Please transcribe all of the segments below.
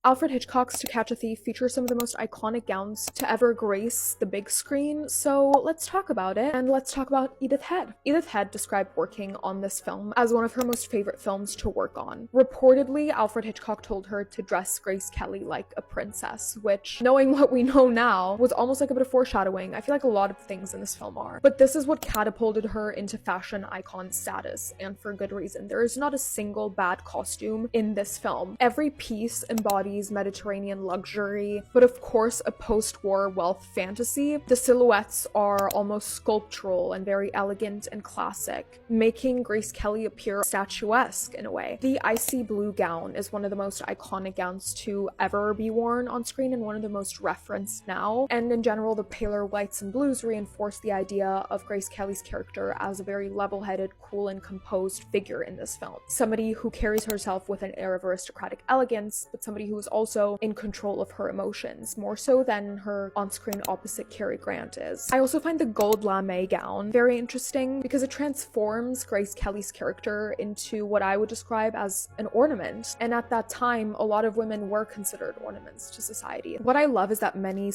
Alfred Hitchcock's To Catch a Thief features some of the most iconic gowns to ever grace the big screen, so let's talk about it, and let's talk about Edith Head. Edith Head described working on this film as one of her most favorite films to work on. Reportedly, Alfred Hitchcock told her to dress Grace Kelly like a princess, which, knowing what we know now, was almost like a bit of foreshadowing. I feel like a lot of things in this film are. But this is what catapulted her into fashion icon status, and for good reason. There is not a single bad costume in this film. Every piece embodies Mediterranean luxury, but of course a post-war wealth fantasy. The silhouettes are almost sculptural and very elegant and classic, making Grace Kelly appear statuesque in a way. The icy blue gown is one of the most iconic gowns to ever be worn on screen and one of the most referenced now, and in general the paler whites and blues reinforce the idea of Grace Kelly's character as a very level-headed, cool and composed figure in this film. Somebody who carries herself with an air of aristocratic elegance, but somebody who is also in control of her emotions, more so than her on-screen opposite Cary Grant is. I also find the gold lame gown very interesting because it transforms Grace Kelly's character into what I would describe as an ornament, and at that time a lot of women were considered ornaments to society. What I love is that many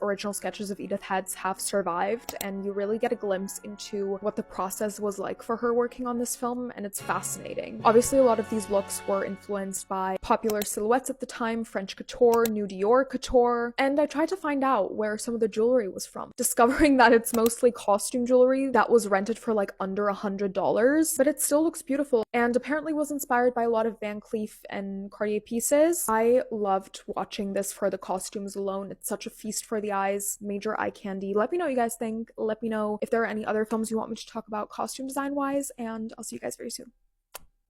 original sketches of Edith Head's have survived, and you really get a glimpse into what the process was like for her working on this film, and it's fascinating. Obviously a lot of these looks were influenced by popular silhouettes at the time, French couture, New Dior couture, and I tried to find out where some of the jewelry was from, discovering that it's mostly costume jewelry that was rented for like under $100, but it still looks beautiful and apparently was inspired by a lot of Van Cleef and Cartier pieces. I loved watching this for the costumes alone. It's such a feast for the eyes, major eye candy. Let me know what you guys think. Let me know if there are any other films you want me to talk about costume design wise, and I'll see you guys very soon.